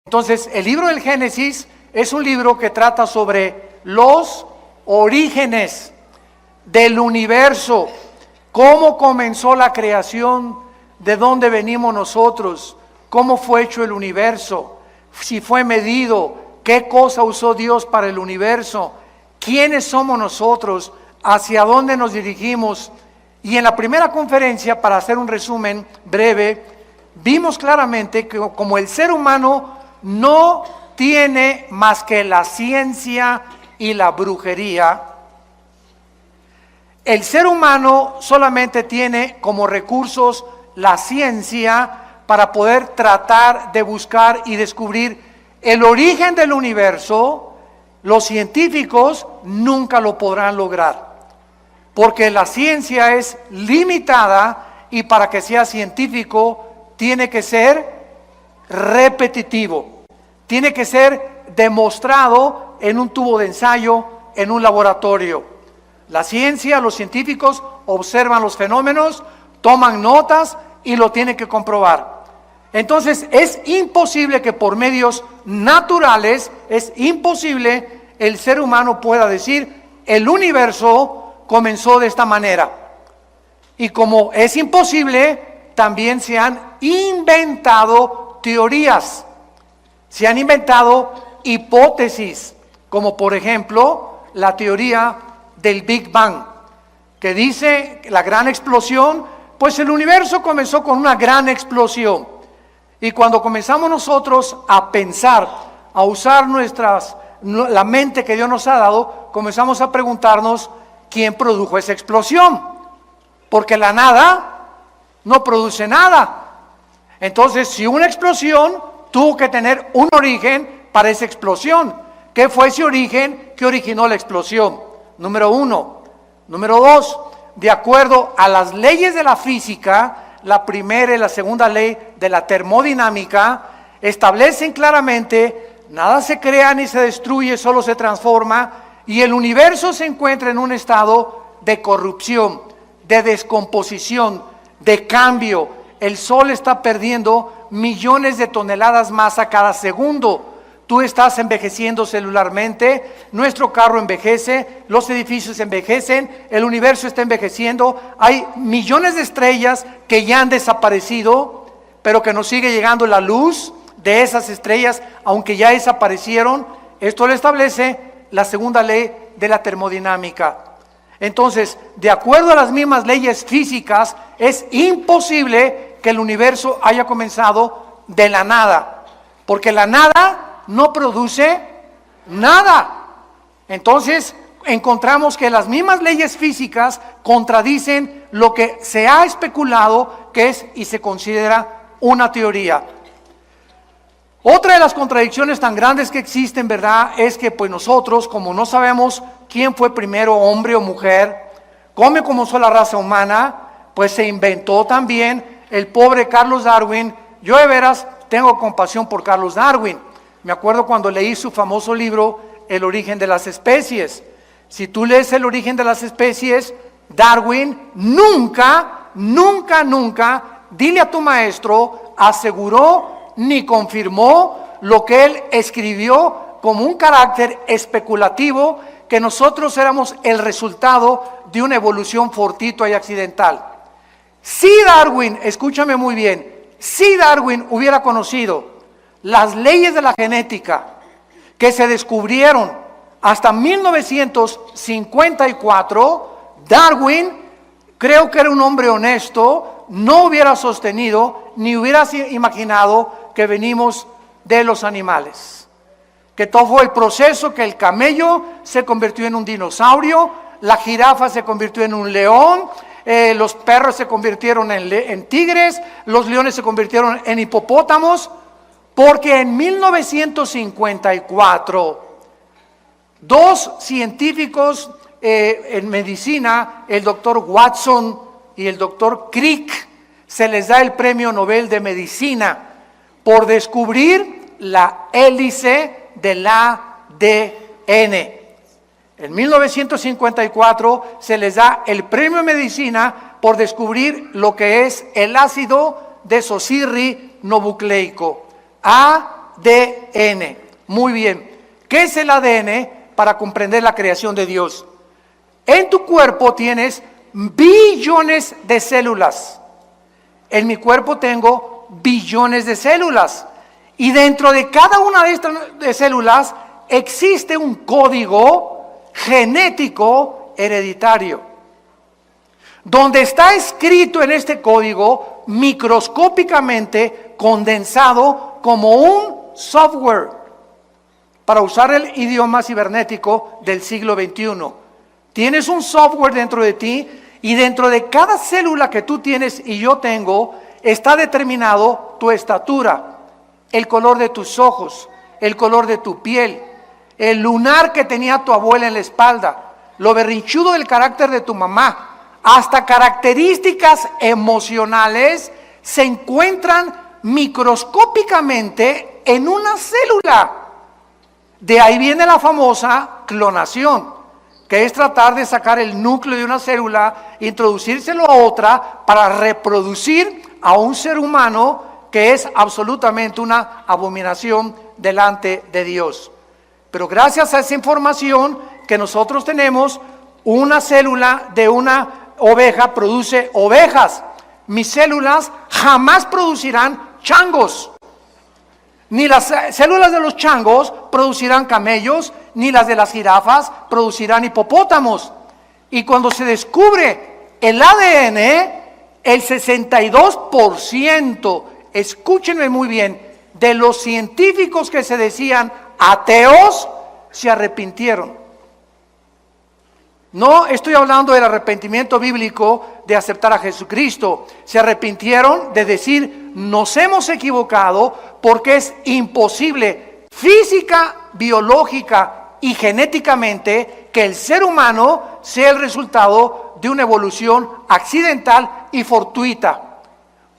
Entonces, el libro del Génesis es un libro que trata sobre los orígenes del universo, cómo comenzó la creación, de dónde venimos nosotros, cómo fue hecho el universo, si fue medido, qué cosa usó Dios para el universo, quiénes somos nosotros, hacia dónde nos dirigimos. Y en la primera conferencia, para hacer un resumen breve, vimos claramente que como el ser humano no tiene más que la ciencia y la brujería, el ser humano solamente tiene como recursos la ciencia para poder tratar de buscar y descubrir el origen del universo. Los científicos nunca lo podrán lograr, porque la ciencia es limitada y para que sea científico tiene que ser repetitivo, tiene que ser demostrado en un tubo de ensayo, en un laboratorio. La ciencia, los científicos observan los fenómenos, toman notas y lo tienen que comprobar. Entonces es imposible que por medios naturales, es imposible el ser humano pueda decir el universo comenzó de esta manera. Y como es imposible, también se han inventado teorías, se han inventado hipótesis, como por ejemplo la teoría del Big Bang, que dice la gran explosión. Pues el universo comenzó con una gran explosión. Y cuando comenzamos nosotros a pensar, a usar la mente que Dios nos ha dado, comenzamos a preguntarnos quién produjo esa explosión. Porque la nada no produce nada. Entonces, si una explosión tuvo que tener un origen para esa explosión, ¿qué fue ese origen que originó la explosión? Número uno. Número dos, de acuerdo a las leyes de la física, la primera y la segunda ley de la termodinámica establecen claramente: nada se crea ni se destruye, solo se transforma, y el universo se encuentra en un estado de corrupción, de descomposición, de cambio. El sol está perdiendo millones de toneladas más a cada segundo. Tú estás envejeciendo celularmente, nuestro carro envejece, los edificios envejecen, el universo está envejeciendo. Hay millones de estrellas que ya han desaparecido, pero que nos sigue llegando la luz de esas estrellas, aunque ya desaparecieron. Esto lo establece la segunda ley de la termodinámica. Entonces, de acuerdo a las mismas leyes físicas, es imposible que el universo haya comenzado de la nada, porque la nada no produce nada. Entonces encontramos que las mismas leyes físicas contradicen lo que se ha especulado que es y se considera una teoría. Otra de las contradicciones tan grandes que existen, ¿verdad?, es que pues nosotros, como no sabemos quién fue primero, hombre o mujer, cómo comenzó la raza humana, pues se inventó también el pobre Carlos Darwin. Yo de veras tengo compasión por Carlos Darwin. Me acuerdo cuando leí su famoso libro, El origen de las especies. Si tú lees El origen de las especies, Darwin nunca, dile a tu maestro, aseguró ni confirmó lo que él escribió como un carácter especulativo, que nosotros éramos el resultado de una evolución fortuita y accidental. Si Darwin, escúchame muy bien, si Darwin hubiera conocido las leyes de la genética que se descubrieron hasta 1954, Darwin, creo que era un hombre honesto, no hubiera sostenido ni hubiera imaginado que venimos de los animales, que todo fue el proceso, que el camello se convirtió en un dinosaurio, la jirafa se convirtió en un león, los perros se convirtieron en tigres, los leones se convirtieron en hipopótamos. Porque en 1954, dos científicos en medicina, el doctor Watson y el doctor Crick, se les da el premio Nobel de Medicina por descubrir la hélice del ADN. En 1954 se les da el premio de Medicina por descubrir lo que es el ácido desoxirribonucleico, ADN. ADN. Muy bien. ¿Qué es el ADN? Para comprender la creación de Dios. En tu cuerpo tienes billones de células. En mi cuerpo tengo billones de células. Y dentro de cada una de estas células existe un código genético hereditario, donde está escrito en este código microscópicamente condensado como un software, para usar el idioma cibernético del siglo XXI. Tienes un software dentro de ti, y dentro de cada célula que tú tienes y yo tengo está determinado tu estatura, el color de tus ojos, el color de tu piel, el lunar que tenía tu abuela en la espalda, lo berrinchudo del carácter de tu mamá, hasta características emocionales se encuentran microscópicamente en una célula. De ahí viene la famosa clonación, que es tratar de sacar el núcleo de una célula, introducírselo a otra para reproducir a un ser humano, que es absolutamente una abominación delante de Dios. Pero gracias a esa información que nosotros tenemos, una célula de una oveja produce ovejas. Mis células jamás producirán changos. Ni las células de los changos producirán camellos, ni las de las jirafas producirán hipopótamos. Y cuando se descubre el ADN, el 62%, escúchenme muy bien, de los científicos que se decían ateos, se arrepintieron. No estoy hablando del arrepentimiento bíblico de aceptar a Jesucristo. Se arrepintieron de decir, nos hemos equivocado, porque es imposible física, biológica y genéticamente que el ser humano sea el resultado de una evolución accidental y fortuita.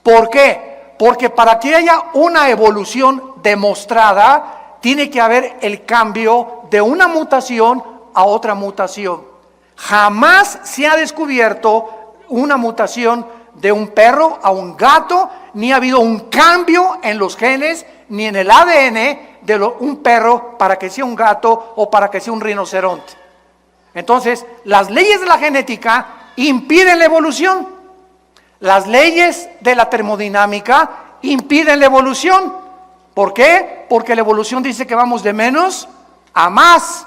¿Por qué? Porque para que haya una evolución demostrada, tiene que haber el cambio de una mutación a otra mutación. Jamás se ha descubierto una mutación de un perro a un gato, ni ha habido un cambio en los genes, ni en el ADN de un perro para que sea un gato o para que sea un rinoceronte. Entonces, las leyes de la genética impiden la evolución. Las leyes de la termodinámica impiden la evolución. ¿Por qué? Porque la evolución dice que vamos de menos a más.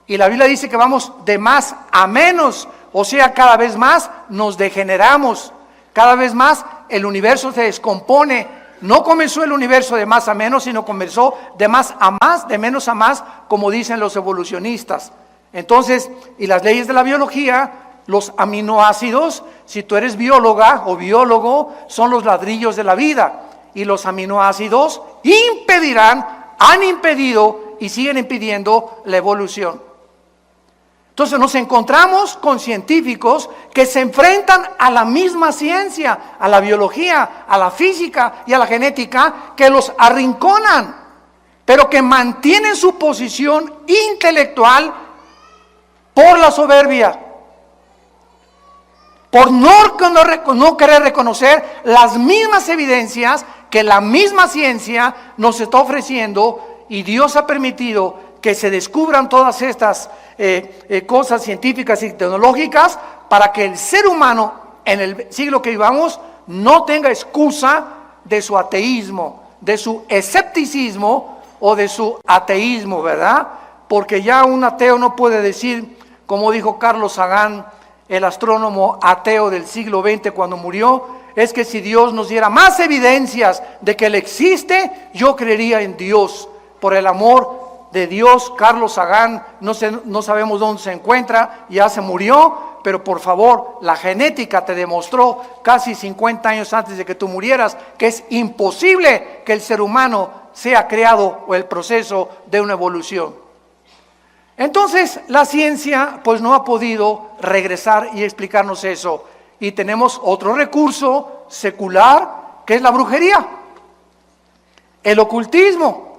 Y la Biblia dice que vamos de más a menos. O sea, cada vez más nos degeneramos. Cada vez más el universo se descompone. No comenzó el universo de más a menos, sino comenzó de más a más, de menos a más, como dicen los evolucionistas. Entonces, y las leyes de la biología, los aminoácidos, si tú eres bióloga o biólogo, son los ladrillos de la vida. Y los aminoácidos impedirán, han impedido y siguen impidiendo la evolución. Entonces nos encontramos con científicos que se enfrentan a la misma ciencia, a la biología, a la física y a la genética, que los arrinconan, pero que mantienen su posición intelectual por la soberbia, por no querer reconocer las mismas evidencias que la misma ciencia nos está ofreciendo, y Dios ha permitido que se descubran todas estas cosas científicas y tecnológicas para que el ser humano en el siglo que vivamos no tenga excusa de su ateísmo, de su escepticismo o de su ateísmo, ¿verdad? Porque ya un ateo no puede decir, como dijo Carlos Sagan, el astrónomo ateo del siglo XX cuando murió, es que si Dios nos diera más evidencias de que Él existe, yo creería en Dios. Por el amor de Dios, Carlos Sagan, no sabemos dónde se encuentra, ya se murió, pero por favor, la genética te demostró casi 50 años antes de que tú murieras que es imposible que el ser humano sea creado o el proceso de una evolución. Entonces, la ciencia pues no ha podido regresar y explicarnos eso. Y tenemos otro recurso secular, que es la brujería, el ocultismo.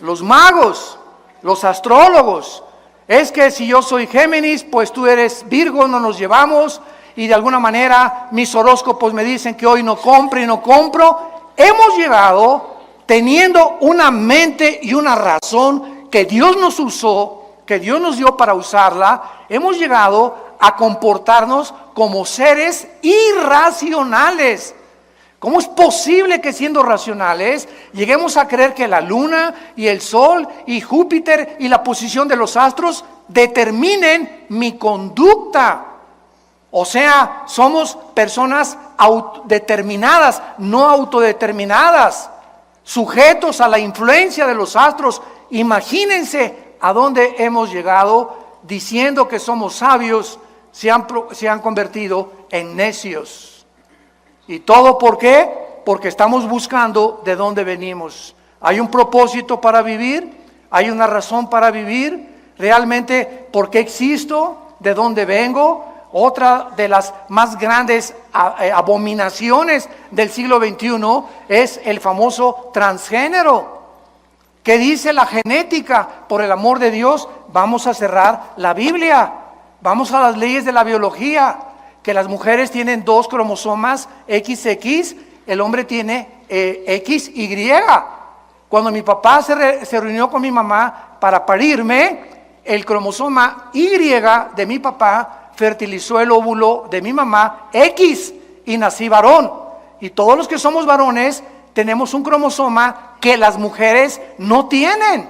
Los magos, los astrólogos, es que si yo soy Géminis, pues tú eres Virgo, no nos llevamos, y de alguna manera mis horóscopos me dicen que hoy no compro y no compro. Hemos llegado teniendo una mente y una razón que Dios nos usó, que Dios nos dio para usarla, hemos llegado a comportarnos como seres irracionales. ¿Cómo es posible que siendo racionales lleguemos a creer que la luna y el sol y Júpiter y la posición de los astros determinen mi conducta? O sea, somos personas determinadas, no autodeterminadas, sujetos a la influencia de los astros. Imagínense a dónde hemos llegado diciendo que somos sabios, se han convertido en necios. ¿Y todo por qué? Porque estamos buscando de dónde venimos. ¿Hay un propósito para vivir? ¿Hay una razón para vivir? ¿Realmente por qué existo? ¿De dónde vengo? Otra de las más grandes abominaciones del siglo XXI es el famoso transgénero. ¿Qué dice la genética? Por el amor de Dios, vamos a cerrar la Biblia. Vamos a las leyes de la biología. Que las mujeres tienen 2 cromosomas XX, el hombre tiene XY. Cuando mi papá se reunió con mi mamá para parirme, el cromosoma Y de mi papá fertilizó el óvulo de mi mamá X y nací varón. Y todos los que somos varones tenemos un cromosoma que las mujeres no tienen.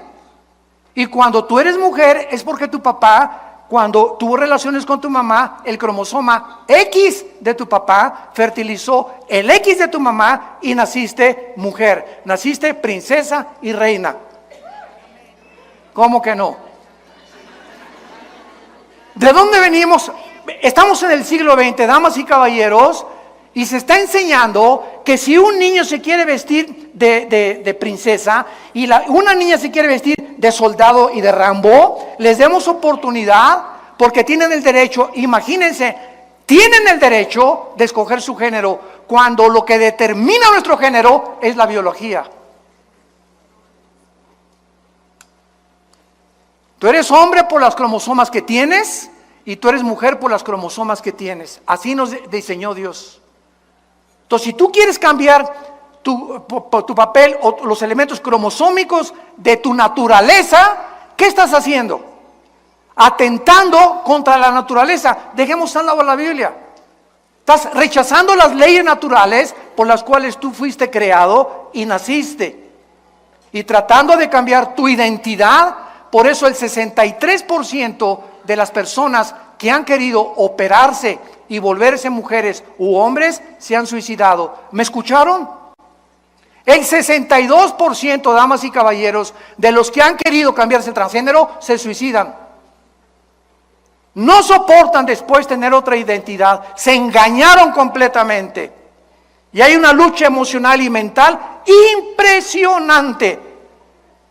Y cuando tú eres mujer es porque tu papá, cuando tuvo relaciones con tu mamá, el cromosoma X de tu papá fertilizó el X de tu mamá y naciste mujer, naciste princesa y reina. ¿Cómo que no? ¿De dónde venimos? Estamos en el siglo XX, damas y caballeros, y se está enseñando que si un niño se quiere vestir de princesa y una niña se quiere vestir de soldado y de Rambo, les demos oportunidad porque tienen el derecho, imagínense, tienen el derecho de escoger su género cuando lo que determina nuestro género es la biología. Tú eres hombre por las cromosomas que tienes y tú eres mujer por las cromosomas que tienes. Así nos diseñó Dios. Entonces, si tú quieres cambiar tu papel o los elementos cromosómicos de tu naturaleza, ¿qué estás haciendo? Atentando contra la naturaleza. Dejemos a un lado la Biblia. Estás rechazando las leyes naturales por las cuales tú fuiste creado y naciste. Y tratando de cambiar tu identidad. Por eso el 63% de las personas que han querido operarse y volverse mujeres u hombres se han suicidado. ¿Me escucharon? El 62%, damas y caballeros, de los que han querido cambiarse el transgénero se suicidan. No soportan después tener otra identidad, se engañaron completamente. Y hay una lucha emocional y mental impresionante.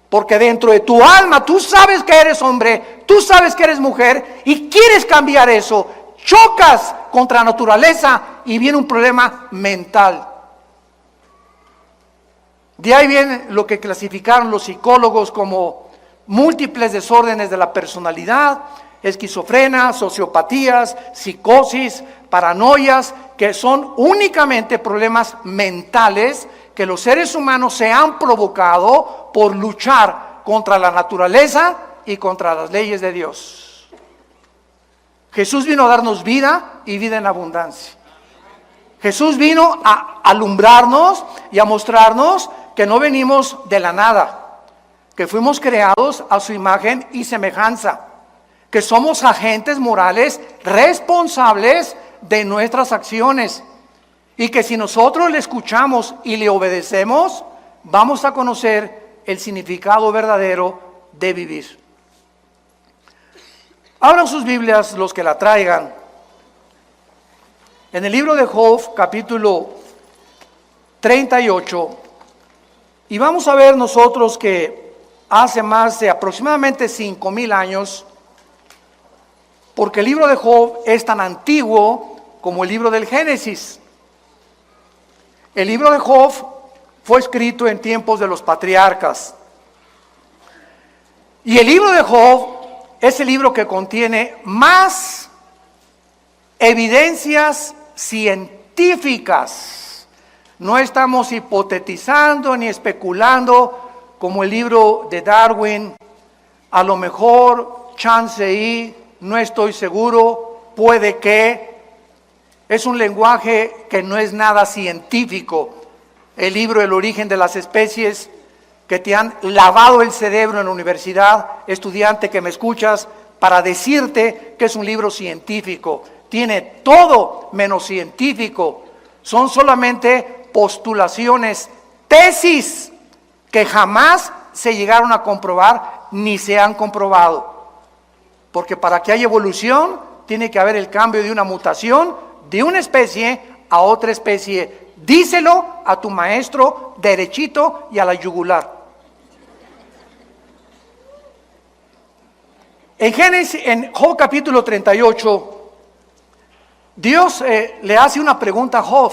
Porque dentro de tu alma tú sabes que eres hombre, tú sabes que eres mujer y quieres cambiar eso. Chocas contra la naturaleza y viene un problema mental. De ahí viene lo que clasificaron los psicólogos como múltiples desórdenes de la personalidad, esquizofrenia, sociopatías, psicosis, paranoias, que son únicamente problemas mentales que los seres humanos se han provocado por luchar contra la naturaleza y contra las leyes de Dios. Jesús vino a darnos vida y vida en abundancia. Jesús vino a alumbrarnos y a mostrarnos que no venimos de la nada, que fuimos creados a su imagen y semejanza, que somos agentes morales responsables de nuestras acciones y que si nosotros le escuchamos y le obedecemos, vamos a conocer el significado verdadero de vivir. Abran sus Biblias los que la traigan. En el libro de Job, capítulo 38, y vamos a ver nosotros que hace más de aproximadamente 5,000 años, porque el libro de Job es tan antiguo como el libro del Génesis. El libro de Job fue escrito en tiempos de los patriarcas. Y el libro de Job es el libro que contiene más evidencias científicas No estamos hipotetizando ni especulando como el libro de Darwin. A lo mejor, chance y, no estoy seguro, puede que. Es un lenguaje que no es nada científico. El libro El origen de las especies, que te han lavado el cerebro en la universidad, estudiante que me escuchas, para decirte que es un libro científico. Tiene todo menos científico. Son solamente postulaciones, tesis, que jamás se llegaron a comprobar ni se han comprobado. Porque para que haya evolución, tiene que haber el cambio de una mutación de una especie a otra especie. Díselo a tu maestro derechito y a la yugular. En Job capítulo 38, Dios le hace una pregunta a Job.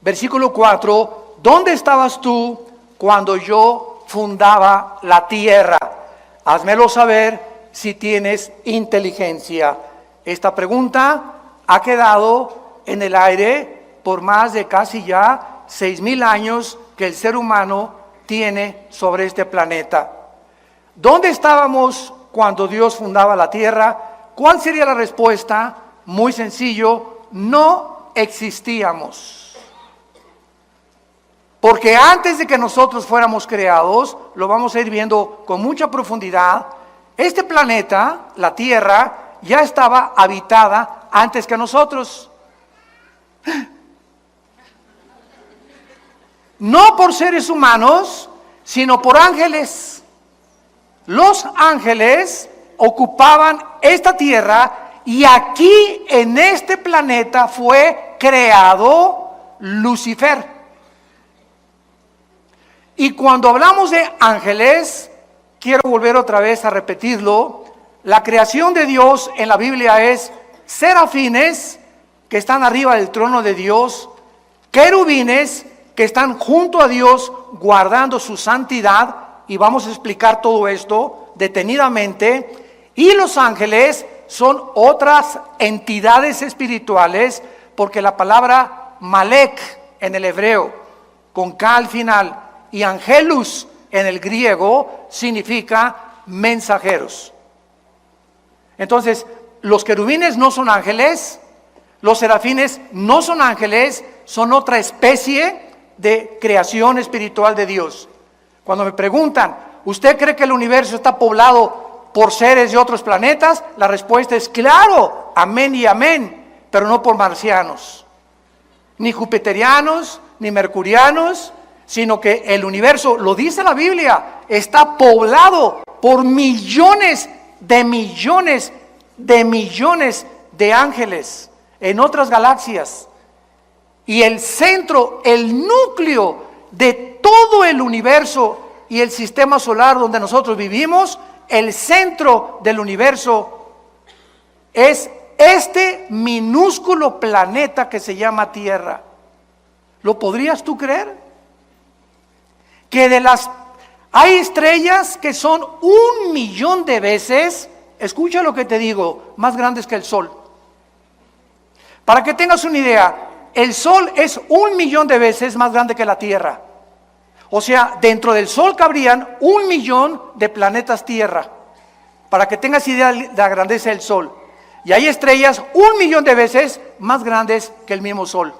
Versículo 4, ¿dónde estabas tú cuando yo fundaba la tierra? Házmelo saber si tienes inteligencia. Esta pregunta ha quedado en el aire por más de casi ya 6,000 años que el ser humano tiene sobre este planeta. ¿Dónde estábamos cuando Dios fundaba la tierra? ¿Cuál sería la respuesta? Muy sencillo, no existíamos. Porque antes de que nosotros fuéramos creados, lo vamos a ir viendo con mucha profundidad, este planeta, la Tierra, ya estaba habitada antes que nosotros. No por seres humanos, sino por ángeles. Los ángeles ocupaban esta tierra y aquí en este planeta fue creado Lucifer. Y cuando hablamos de ángeles, quiero volver otra vez a repetirlo, la creación de Dios en la Biblia es serafines que están arriba del trono de Dios, querubines que están junto a Dios guardando su santidad, y vamos a explicar todo esto detenidamente, y los ángeles son otras entidades espirituales, porque la palabra Malek en el hebreo, con K al final, y angelus en el griego significa mensajeros. Entonces, los querubines no son ángeles, los serafines no son ángeles, son otra especie de creación espiritual de Dios. Cuando me preguntan, ¿usted cree que el universo está poblado por seres de otros planetas? La respuesta es claro, amén y amén, pero no por marcianos, ni jupiterianos, ni mercurianos, sino que el universo, lo dice la Biblia, está poblado por millones de millones de millones de ángeles en otras galaxias. Y el centro, el núcleo de todo el universo y el sistema solar donde nosotros vivimos, el centro del universo es este minúsculo planeta que se llama Tierra. ¿Lo podrías tú creer? Que hay estrellas que son 1,000,000 de veces, escucha lo que te digo, más grandes que el Sol. Para que tengas una idea, el Sol es 1,000,000 de veces más grande que la Tierra. O sea, dentro del Sol cabrían 1,000,000 de planetas Tierra. Para que tengas idea de la grandeza del Sol. Y hay estrellas 1,000,000 de veces más grandes que el mismo Sol.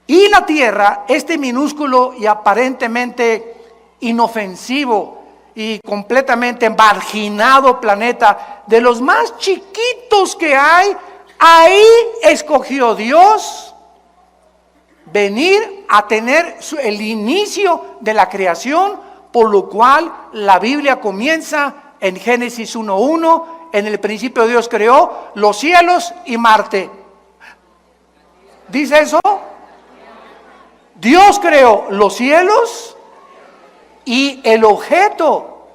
Y la Tierra, este minúsculo y aparentemente inofensivo y completamente marginado planeta, de los más chiquitos que hay, ahí escogió Dios venir a tener el inicio de la creación, por lo cual la Biblia comienza en Génesis 1:1, en el principio Dios creó los cielos y Marte. ¿Dice eso? Dios creó los cielos y el objeto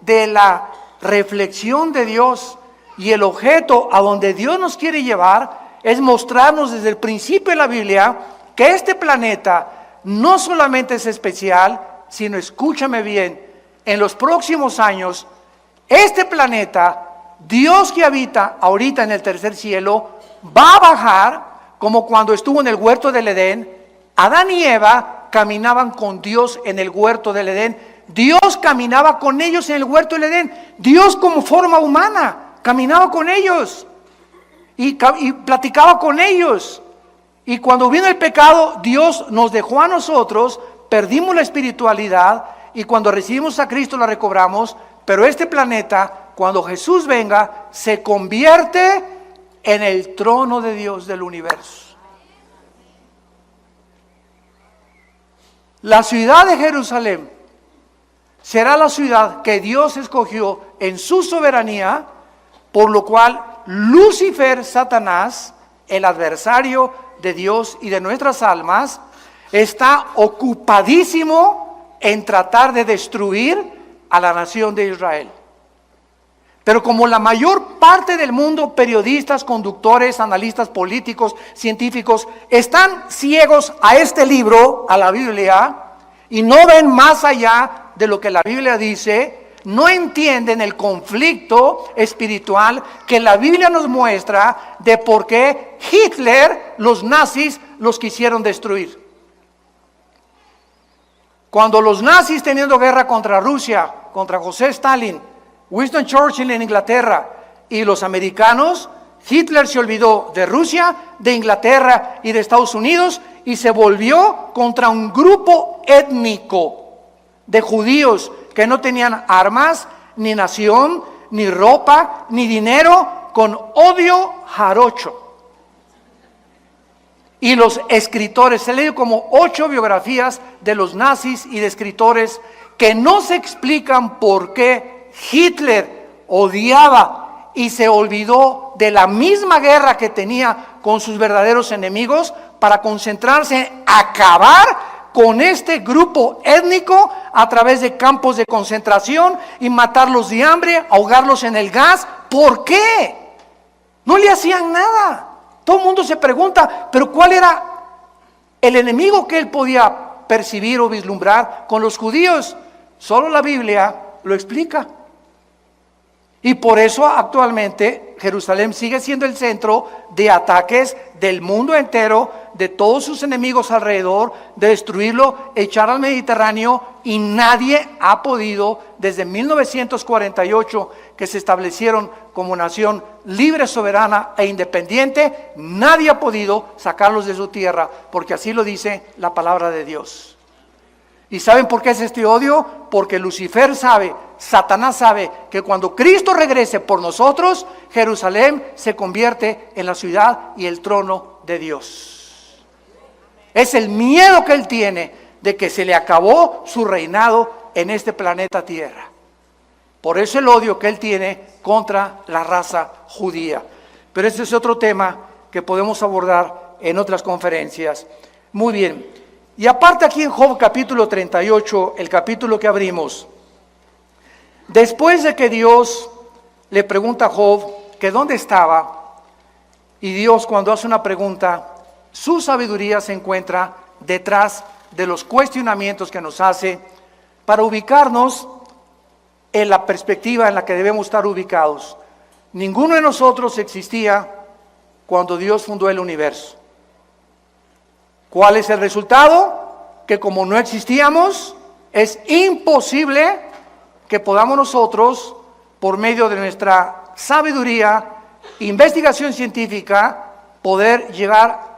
de la reflexión de Dios y el objeto a donde Dios nos quiere llevar es mostrarnos desde el principio de la Biblia que este planeta no solamente es especial, sino, escúchame bien, en los próximos años, este planeta, Dios que habita ahorita en el tercer cielo, va a bajar como cuando estuvo en el huerto del Edén. Adán y Eva caminaban con Dios en el huerto del Edén. Dios caminaba con ellos en el huerto del Edén. Dios como forma humana caminaba con ellos y platicaba con ellos. Y cuando vino el pecado, Dios nos dejó a nosotros, perdimos la espiritualidad y cuando recibimos a Cristo la recobramos. Pero este planeta, cuando Jesús venga, se convierte en el trono de Dios del universo. La ciudad de Jerusalén será la ciudad que Dios escogió en su soberanía, por lo cual Lucifer, Satanás, el adversario de Dios y de nuestras almas, está ocupadísimo en tratar de destruir a la nación de Israel. Pero como la mayor parte del mundo, periodistas, conductores, analistas políticos, científicos, están ciegos a este libro, a la Biblia, y no ven más allá de lo que la Biblia dice, no entienden el conflicto espiritual que la Biblia nos muestra de por qué Hitler, los nazis, los quisieron destruir. Cuando los nazis teniendo guerra contra Rusia, contra José Stalin, Winston Churchill en Inglaterra y los americanos, Hitler se olvidó de Rusia, de Inglaterra y de Estados Unidos y se volvió contra un grupo étnico de judíos que no tenían armas, ni nación, ni ropa, ni dinero, con odio jarocho. Y los escritores, se leen como 8 biografías de los nazis y de escritores que no se explican por qué Hitler odiaba y se olvidó de la misma guerra que tenía con sus verdaderos enemigos para concentrarse en acabar con este grupo étnico a través de campos de concentración y matarlos de hambre, ahogarlos en el gas. ¿Por qué? No le hacían nada. Todo el mundo se pregunta, pero ¿cuál era el enemigo que él podía percibir o vislumbrar con los judíos? Solo la Biblia lo explica. Y por eso actualmente Jerusalén sigue siendo el centro de ataques del mundo entero, de todos sus enemigos alrededor, de destruirlo, echar al Mediterráneo, y nadie ha podido, desde 1948, que se establecieron como nación libre, soberana e independiente, nadie ha podido sacarlos de su tierra, porque así lo dice la palabra de Dios. ¿Y saben por qué es este odio? Porque Lucifer sabe, Satanás sabe que cuando Cristo regrese por nosotros, Jerusalén se convierte en la ciudad y el trono de Dios. Es el miedo que él tiene de que se le acabó su reinado en este planeta Tierra. Por eso el odio que él tiene contra la raza judía. Pero ese es otro tema que podemos abordar en otras conferencias. Muy bien. Y aparte aquí en Job capítulo 38, el capítulo que abrimos, después de que Dios le pregunta a Job que dónde estaba, y Dios cuando hace una pregunta, su sabiduría se encuentra detrás de los cuestionamientos que nos hace para ubicarnos en la perspectiva en la que debemos estar ubicados. Ninguno de nosotros existía cuando Dios fundó el universo. ¿Cuál es el resultado? Que como no existíamos, es imposible que podamos nosotros, por medio de nuestra sabiduría, investigación científica, poder llegar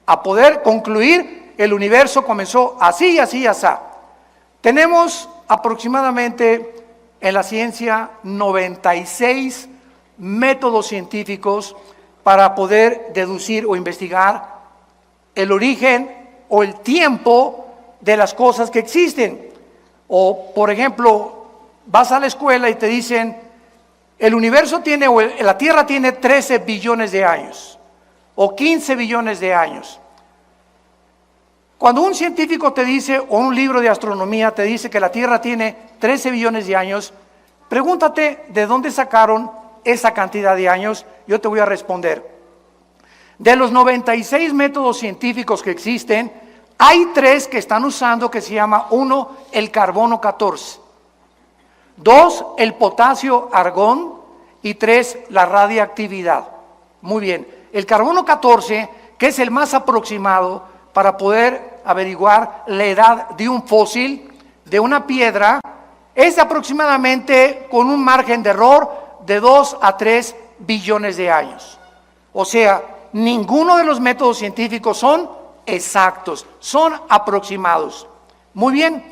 a poder concluir el universo comenzó así y así y así. Tenemos aproximadamente en la ciencia 96 métodos científicos para poder deducir o investigar el origen o el tiempo de las cosas que existen. O, por ejemplo, vas a la escuela y te dicen, el universo tiene, o la Tierra tiene 13 billones de años, o 15 billones de años. Cuando un científico te dice, o un libro de astronomía te dice que la Tierra tiene 13 billones de años, pregúntate de dónde sacaron esa cantidad de años. Yo te voy a responder. De los 96 métodos científicos que existen, hay 3 que están usando que se llama, 1, el carbono 14, 2, el potasio argón y 3, la radiactividad. Muy bien, El carbono 14, que es el más aproximado para poder averiguar la edad de un fósil, de una piedra, es aproximadamente con un margen de error de 2 a 3 billones de años. O sea, ninguno de los métodos científicos son exactos, son aproximados. Muy bien,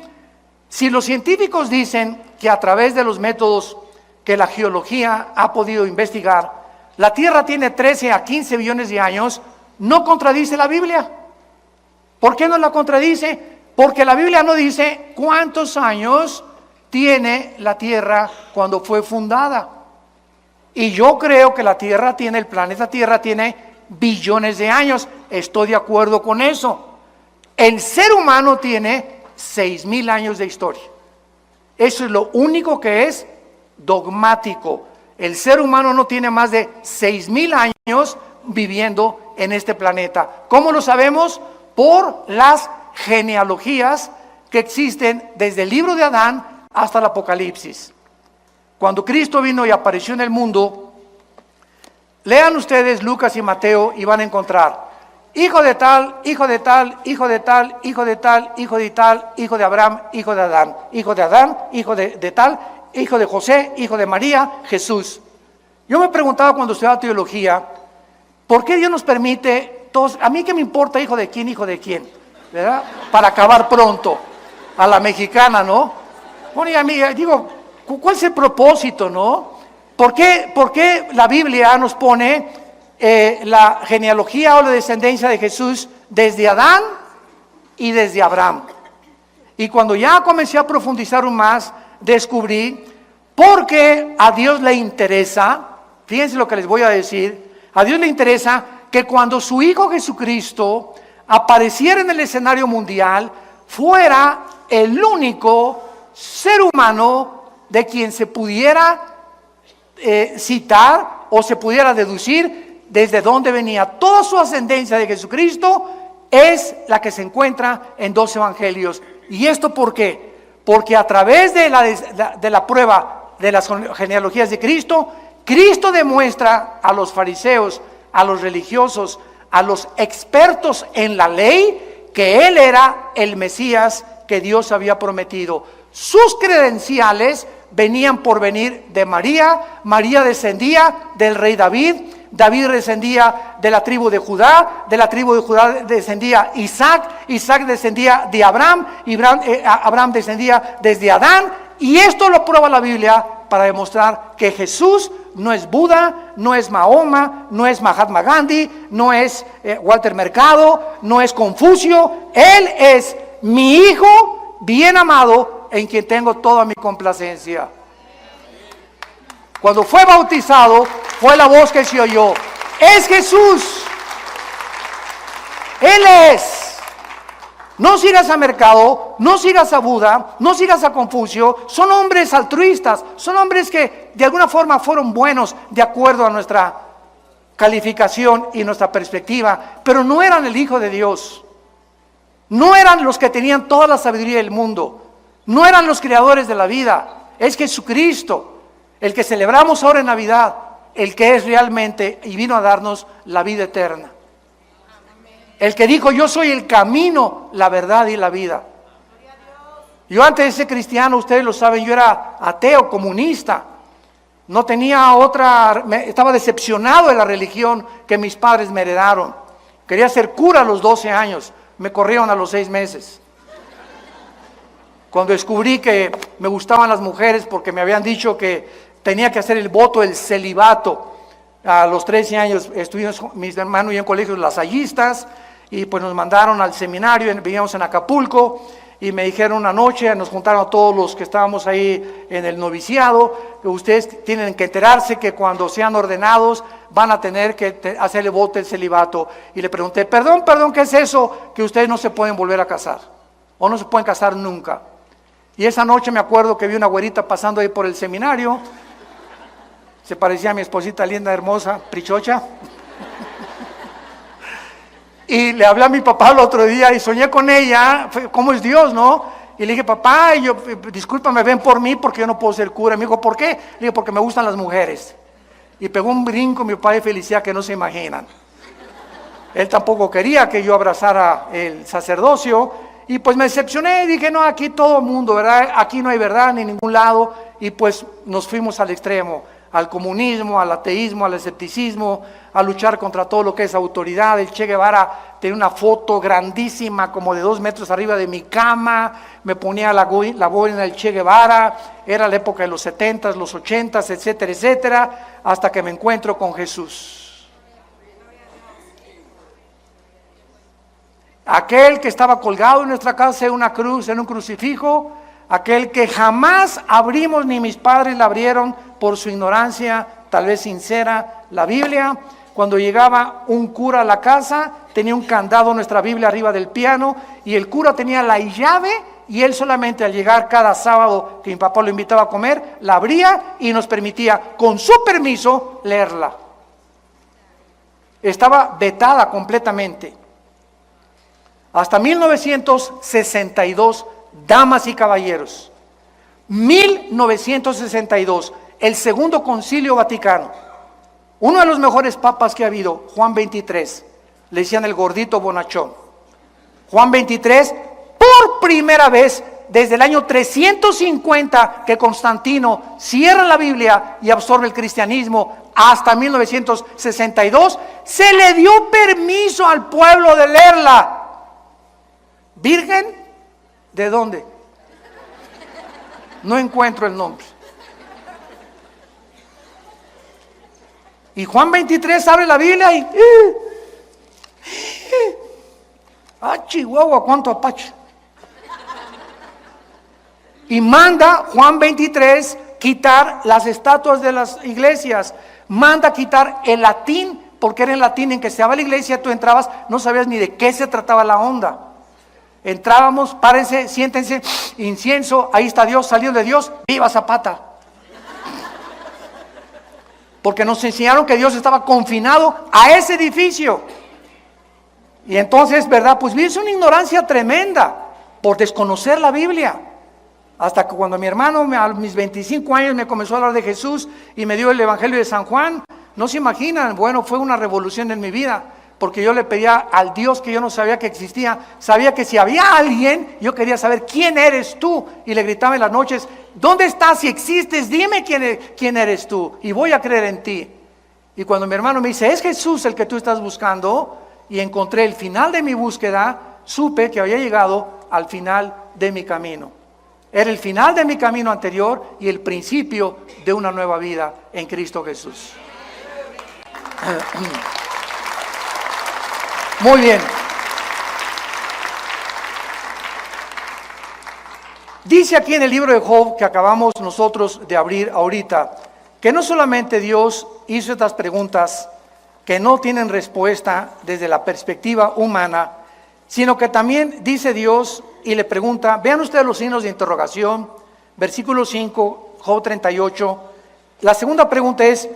si los científicos dicen que a través de los métodos que la geología ha podido investigar, la Tierra tiene 13 a 15 billones de años, ¿no contradice la Biblia? ¿Por qué no la contradice? Porque la Biblia no dice cuántos años tiene la Tierra cuando fue fundada. Y yo creo que la Tierra tiene, el planeta Tierra tiene billones de años. Estoy de acuerdo con eso. El ser humano tiene 6,000 años de historia. Eso es lo único que es dogmático. El ser humano no tiene más de 6,000 años viviendo en este planeta. ¿Cómo lo sabemos? Por las genealogías que existen desde el libro de Adán hasta el Apocalipsis. Cuando Cristo vino y apareció en el mundo, lean ustedes Lucas y Mateo y van a encontrar hijo de tal, hijo de tal, hijo de tal, hijo de tal, hijo de tal, hijo de Abraham, hijo de Adán, hijo de Adán, hijo de tal, hijo de José, hijo de María, Jesús. Yo me preguntaba cuando estudiaba teología, ¿por qué Dios nos permite todos? A mí qué me importa hijo de quién, ¿verdad? Para acabar pronto, a la mexicana, ¿no? Bueno, y a mí, digo, ¿cuál es el propósito, no? ¿Por qué la Biblia nos pone la genealogía o la descendencia de Jesús desde Adán y desde Abraham? Y cuando ya comencé a profundizar aún más, descubrí porque a Dios le interesa, fíjense lo que les voy a decir, a Dios le interesa que cuando su Hijo Jesucristo apareciera en el escenario mundial, fuera el único ser humano de quien se pudiera citar o se pudiera deducir desde dónde venía. Toda su ascendencia de Jesucristo es la que se encuentra en 2 evangelios. ¿Y esto por qué? Porque a través de la prueba de las genealogías de Cristo, Cristo demuestra a los fariseos, a los religiosos, a los expertos en la ley, que Él era el Mesías que Dios había prometido. Sus credenciales venían por venir de María. María descendía del rey David. David descendía de la tribu de Judá. De la tribu de Judá descendía Isaac. Isaac descendía de Abraham. Abraham descendía desde Adán. Y esto lo prueba la Biblia para demostrar que Jesús no es Buda, no es Mahoma, no es Mahatma Gandhi, no es Walter Mercado, no es Confucio. Él es mi Hijo bien amado, en quien tengo toda mi complacencia. Cuando fue bautizado, fue la voz que se oyó: es Jesús, Él es. No sigas a Mercado, no sigas a Buda, no sigas a Confucio. Son hombres altruistas, son hombres que de alguna forma fueron buenos de acuerdo a nuestra calificación y nuestra perspectiva, pero no eran el Hijo de Dios. No eran los que tenían toda la sabiduría del mundo. No eran los creadores de la vida. Es Jesucristo, el que celebramos ahora en Navidad, el que es realmente y vino a darnos la vida eterna. El que dijo: yo soy el camino, la verdad y la vida. Yo antes de ser cristiano, ustedes lo saben, yo era ateo, comunista. No tenía otra, estaba decepcionado de la religión que mis padres me heredaron. Quería ser cura a los 12 años, me corrieron a los 6 meses. Cuando descubrí que me gustaban las mujeres porque me habían dicho que tenía que hacer el voto del celibato. A los 13 años estuvimos mis hermanos y yo en colegios lasallistas, y pues nos mandaron al seminario, vivíamos en Acapulco, y me dijeron una noche, nos juntaron a todos los que estábamos ahí en el noviciado, que ustedes tienen que enterarse que cuando sean ordenados van a tener que hacer el voto del celibato. Y le pregunté: perdón, ¿qué es eso? Que ustedes no se pueden volver a casar, o no se pueden casar nunca. Y esa noche me acuerdo que vi una güerita pasando ahí por el seminario. Se parecía a mi esposita linda, hermosa, prichocha. Y le hablé a mi papá el otro día y soñé con ella. ¿Cómo es Dios, no? Y le dije: papá, discúlpame, ven por mí porque yo no puedo ser cura. Me dijo: ¿por qué? Le dije: porque me gustan las mujeres. Y pegó un brinco mi papá de felicidad que no se imaginan. Él tampoco quería que yo abrazara el sacerdocio. Y pues me decepcioné y dije, no, aquí todo el mundo, ¿verdad? Aquí no hay verdad ni en ningún lado. Y pues nos fuimos al extremo, al comunismo, al ateísmo, al escepticismo, a luchar contra todo lo que es autoridad. El Che Guevara tenía una foto grandísima, como de 2 metros arriba de mi cama. Me ponía la boina del Che Guevara. Era la época de los 70s, los 80s, etcétera, etcétera, hasta que me encuentro con Jesús. Aquel que estaba colgado en nuestra casa en una cruz, en un crucifijo, aquel que jamás abrimos, ni mis padres la abrieron por su ignorancia, tal vez sincera, la Biblia. Cuando llegaba un cura a la casa, tenía un candado nuestra Biblia arriba del piano, y el cura tenía la llave, y él solamente al llegar cada sábado que mi papá lo invitaba a comer, la abría y nos permitía, con su permiso, leerla. Estaba vetada completamente. Hasta 1962, damas y caballeros, 1962, el Segundo Concilio Vaticano, uno de los mejores papas que ha habido, Juan XXIII, le decían el gordito bonachón. Juan XXIII, por primera vez desde el año 350 que Constantino cierra la Biblia y absorbe el cristianismo, hasta 1962, se le dio permiso al pueblo de leerla. ¿Virgen? ¿De dónde? No encuentro el nombre. Y Juan 23 abre la Biblia y... Chihuahua, cuánto apache. Y manda Juan 23 quitar las estatuas de las iglesias. Manda quitar el latín, porque era en latín en que se daba la iglesia. Tú entrabas, no sabías ni de qué se trataba la onda. Entrábamos, párense, siéntense, incienso, ahí está Dios, salió de Dios, viva Zapata. Porque nos enseñaron que Dios estaba confinado a ese edificio. Y entonces, ¿verdad? Pues es una ignorancia tremenda por desconocer la Biblia. Hasta que cuando mi hermano a mis 25 años me comenzó a hablar de Jesús y me dio el Evangelio de San Juan, no se imaginan, bueno, fue una revolución en mi vida. Porque yo le pedía al Dios que yo no sabía que existía, sabía que si había alguien, yo quería saber quién eres tú, y le gritaba en las noches, ¿dónde estás? Si existes, dime quién eres tú, y voy a creer en ti. Y cuando mi hermano me dice, es Jesús el que tú estás buscando, y encontré el final de mi búsqueda, supe que había llegado al final de mi camino. Era el final de mi camino anterior y el principio de una nueva vida en Cristo Jesús. Muy bien. Dice aquí en el libro de Job que acabamos nosotros de abrir ahorita, que no solamente Dios hizo estas preguntas que no tienen respuesta desde la perspectiva humana, sino que también dice Dios y le pregunta, vean ustedes los signos de interrogación, versículo 5, Job 38. La segunda pregunta es,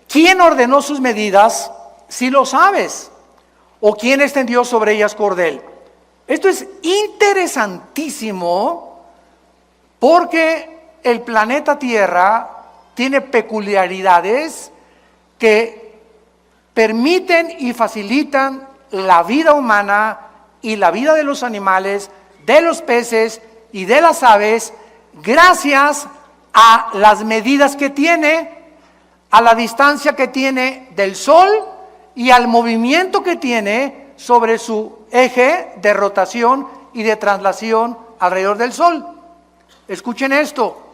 ¿quién ordenó sus medidas? Si lo sabes. ¿O quién extendió sobre ellas cordel? Esto es interesantísimo porque el planeta Tierra tiene peculiaridades que permiten y facilitan la vida humana y la vida de los animales, de los peces y de las aves, gracias a las medidas que tiene, a la distancia que tiene del Sol y al movimiento que tiene sobre su eje de rotación y de traslación alrededor del Sol. Escuchen esto.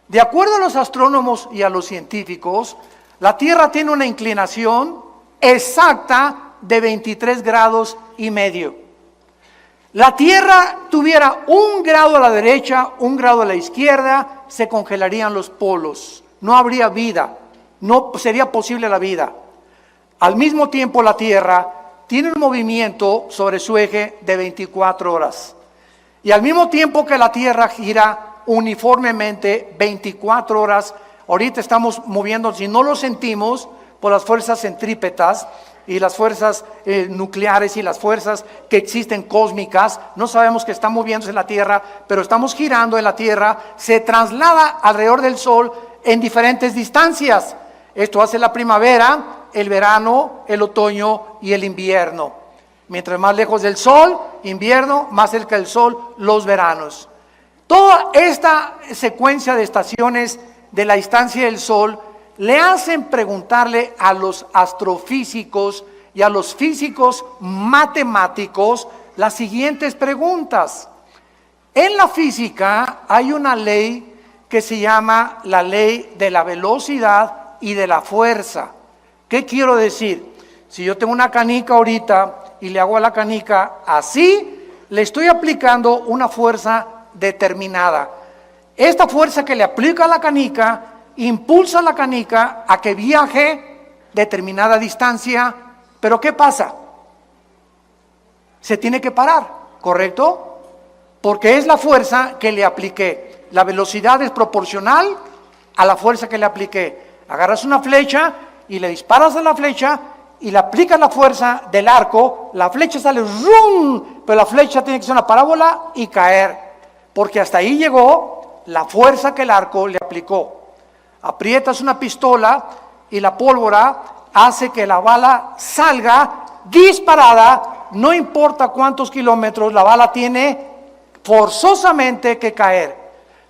De acuerdo a los astrónomos y a los científicos, la Tierra tiene una inclinación exacta de 23 grados y medio. La Tierra tuviera 1 grado a la derecha, 1 grado a la izquierda, se congelarían los polos. No habría vida, no sería posible la vida. Al mismo tiempo la Tierra tiene un movimiento sobre su eje de 24 horas. Y al mismo tiempo que la Tierra gira uniformemente 24 horas, ahorita estamos moviendo, si no lo sentimos, por las fuerzas centrípetas y las fuerzas nucleares y las fuerzas que existen cósmicas, no sabemos que está moviéndose en la Tierra, pero estamos girando en la Tierra, se traslada alrededor del Sol en diferentes distancias. Esto hace la primavera, el verano, el otoño y el invierno. Mientras más lejos del sol, invierno, más cerca del sol, los veranos. Toda esta secuencia de estaciones de la distancia del sol le hacen preguntarle a los astrofísicos y a los físicos matemáticos las siguientes preguntas. En la física hay una ley que se llama la ley de la velocidad y de la fuerza. ¿Qué quiero decir? Si yo tengo una canica ahorita y le hago a la canica así, le estoy aplicando una fuerza determinada. Esta fuerza que le aplica a la canica impulsa a la canica a que viaje determinada distancia, pero ¿qué pasa? Se tiene que parar, ¿correcto? Porque es la fuerza que le apliqué. La velocidad es proporcional a la fuerza que le apliqué. Agarras una flecha y le disparas a la flecha y le aplicas la fuerza del arco, la flecha sale ¡rum! Pero la flecha tiene que ser una parábola y caer, porque hasta ahí llegó la fuerza que el arco le aplicó. Aprietas una pistola y la pólvora hace que la bala salga disparada, no importa cuántos kilómetros, la bala tiene forzosamente que caer,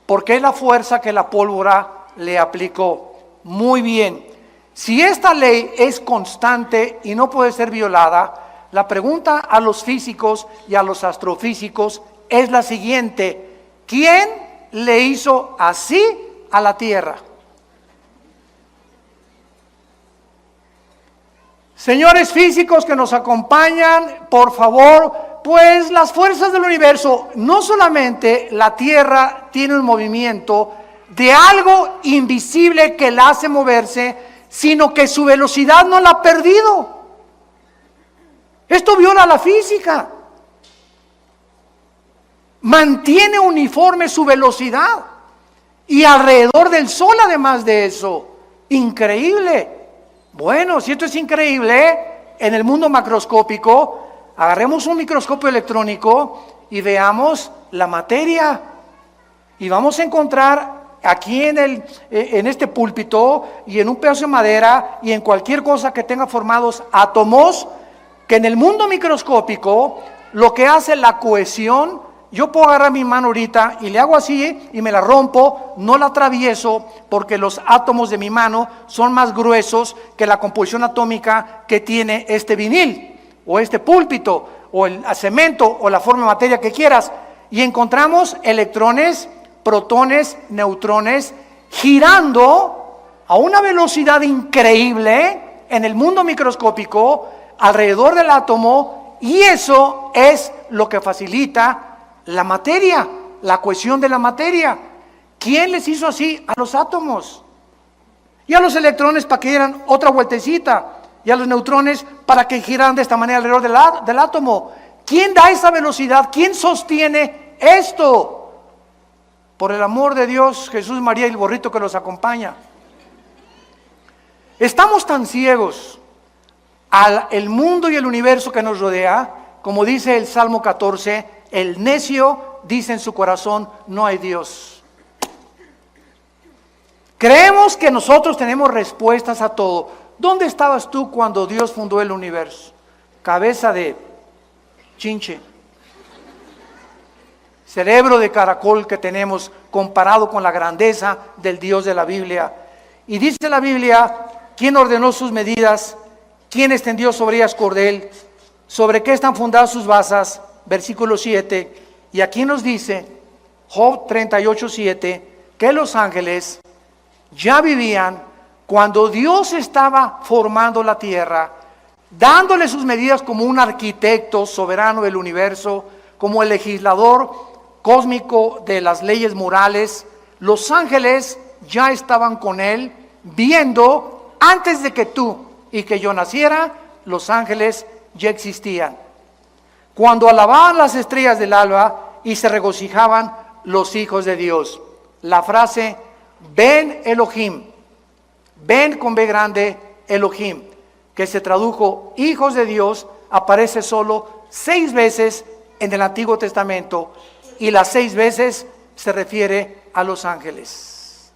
porque es la fuerza que la pólvora le aplicó. Muy bien, si esta ley es constante y no puede ser violada, la pregunta a los físicos y a los astrofísicos es la siguiente: ¿quién le hizo así a la Tierra? Señores físicos que nos acompañan, por favor, pues las fuerzas del universo, no solamente la Tierra tiene un movimiento de algo invisible que la hace moverse, sino que su velocidad no la ha perdido. Esto viola la física. Mantiene uniforme su velocidad y alrededor del Sol, además de eso. Increíble. Bueno, si esto es increíble, en el mundo macroscópico, agarremos un microscopio electrónico y veamos la materia. Y vamos a encontrar aquí en este púlpito y en un pedazo de madera y en cualquier cosa que tenga formados átomos, que en el mundo microscópico lo que hace la cohesión, yo puedo agarrar mi mano ahorita y le hago así y me la rompo, no la atravieso porque los átomos de mi mano son más gruesos que la composición atómica que tiene este vinil o este púlpito o el cemento o la forma de materia que quieras, y encontramos electrones, protones, neutrones girando a una velocidad increíble en el mundo microscópico alrededor del átomo, y eso es lo que facilita la materia, la cohesión de la materia. ¿Quién les hizo así? A los átomos. Y a los electrones para que dieran otra vueltecita. Y a los neutrones para que giraran de esta manera alrededor del átomo. ¿Quién da esa velocidad? ¿Quién sostiene esto? Por el amor de Dios, Jesús, María y el borrito que los acompaña. Estamos tan ciegos al mundo y el universo que nos rodea, como dice el Salmo 14, el necio dice en su corazón, no hay Dios. Creemos que nosotros tenemos respuestas a todo. ¿Dónde estabas tú cuando Dios fundó el universo? Cabeza de chinche, cerebro de caracol que tenemos comparado con la grandeza del Dios de la Biblia. Y dice la Biblia, ¿quién ordenó sus medidas? ¿Quién extendió sobre ellas cordel? ¿Sobre qué están fundadas sus basas? Versículo 7, y aquí nos dice, Job 38:7, que los ángeles ya vivían cuando Dios estaba formando la tierra, dándole sus medidas como un arquitecto soberano del universo, como el legislador cósmico de las leyes morales. Los ángeles ya estaban con él, viendo, antes de que tú y que yo naciera, los ángeles ya existían. Cuando alababan las estrellas del alba y se regocijaban los hijos de Dios. La frase, Ben Elohim, Ben con B grande, Elohim, que se tradujo hijos de Dios, aparece solo 6 veces en el Antiguo Testamento, y las 6 veces se refiere a los ángeles.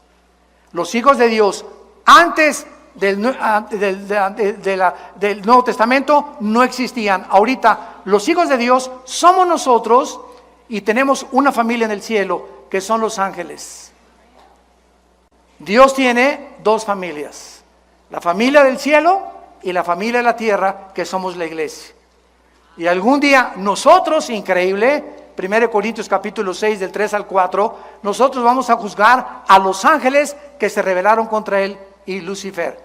Los hijos de Dios, antes del Nuevo Testamento no existían. Ahorita los hijos de Dios somos nosotros y tenemos una familia en el cielo que son los ángeles. Dios tiene dos familias, la familia del cielo y la familia de la tierra, que somos la iglesia. Y algún día nosotros, increíble, 1 Corintios capítulo 6 del 3 al 4, nosotros vamos a juzgar a los ángeles que se rebelaron contra él y Lucifer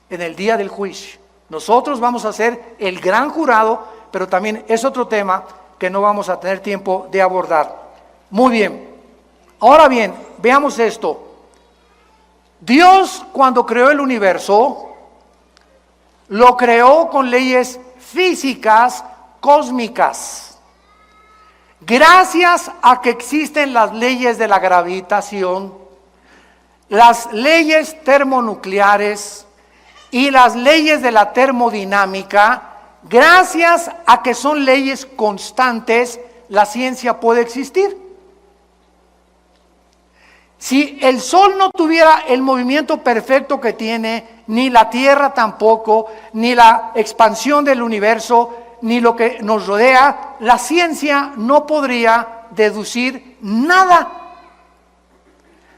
en el día del juicio. Nosotros vamos a ser el gran jurado, pero también es otro tema que no vamos a tener tiempo de abordar. Muy bien, ahora bien, veamos esto. Dios, cuando creó el universo, lo creó con leyes físicas cósmicas. Gracias a que existen las leyes de la gravitación, las leyes termonucleares y las leyes de la termodinámica, gracias a que son leyes constantes, la ciencia puede existir. Si el Sol no tuviera el movimiento perfecto que tiene, ni la Tierra tampoco, ni la expansión del universo, ni lo que nos rodea, la ciencia no podría deducir nada.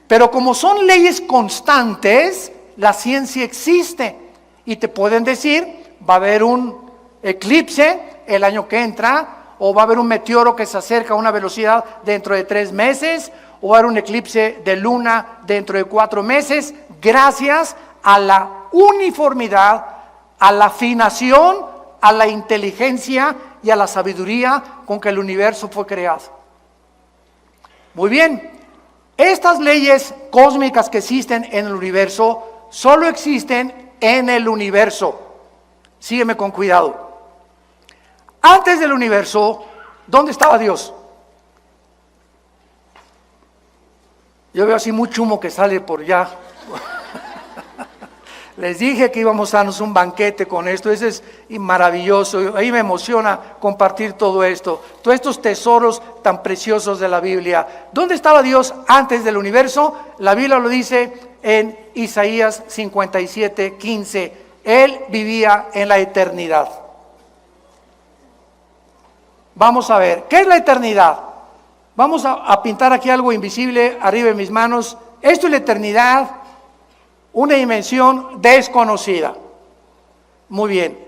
Pero como son leyes constantes, la ciencia existe. Y te pueden decir, va a haber un eclipse el año que entra, o va a haber un meteoro que se acerca a una velocidad dentro de 3 meses, o va a haber un eclipse de luna dentro de 4 meses, gracias a la uniformidad, a la afinación, a la inteligencia y a la sabiduría con que el universo fue creado. Muy bien, estas leyes cósmicas que existen en el universo, solo existen en el universo. Sígueme con cuidado. Antes del universo, ¿dónde estaba Dios? Yo veo así mucho humo que sale por allá. Les dije que íbamos a darnos un banquete con esto. Eso es maravilloso. Ahí me emociona compartir todo esto. Todos estos tesoros tan preciosos de la Biblia. ¿Dónde estaba Dios antes del universo? La Biblia lo dice en Isaías 57:15. Él vivía en la eternidad. Vamos a ver, ¿qué es la eternidad? Vamos a pintar aquí algo invisible arriba de mis manos. Esto es la eternidad, una dimensión desconocida. Muy bien.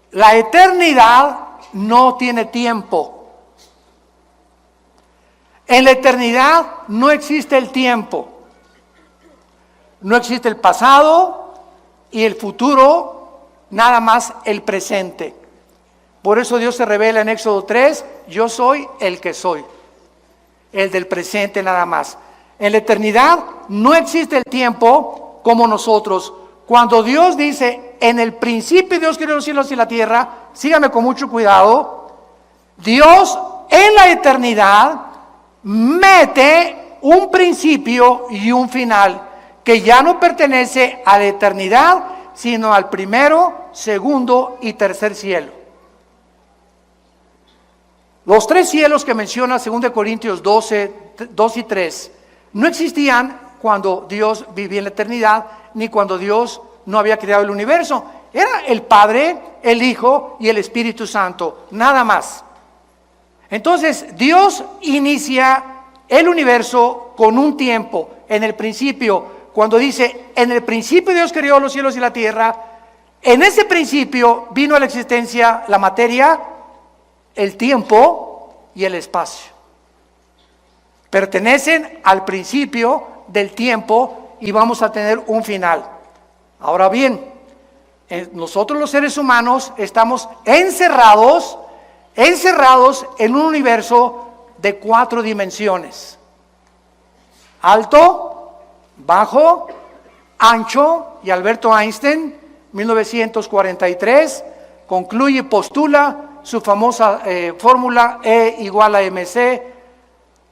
La eternidad no tiene tiempo. En la eternidad no existe el tiempo. No existe el pasado y el futuro, nada más el presente. Por eso Dios se revela en Éxodo 3, yo soy el que soy. El del presente nada más. En la eternidad no existe el tiempo como nosotros. Cuando Dios dice, en el principio Dios creó los cielos y la tierra, sígame con mucho cuidado, Dios en la eternidad mete un principio y un final que ya no pertenece a la eternidad, sino al primero, segundo y tercer cielo. Los 3 cielos que menciona 2 Corintios 12, 2 y 3, no existían cuando Dios vivía en la eternidad, ni cuando Dios no había creado el universo. Era el Padre, el Hijo y el Espíritu Santo, nada más. Entonces, Dios inicia el universo con un tiempo. En el principio, cuando dice, en el principio Dios creó los cielos y la tierra, en ese principio vino a la existencia la materia, el tiempo y el espacio. Pertenecen al principio del tiempo y vamos a tener un final. Ahora bien, nosotros los seres humanos estamos encerrados en un universo de 4 dimensiones. Alto, bajo, ancho, y Alberto Einstein, 1943, concluye y postula su famosa fórmula E igual a mc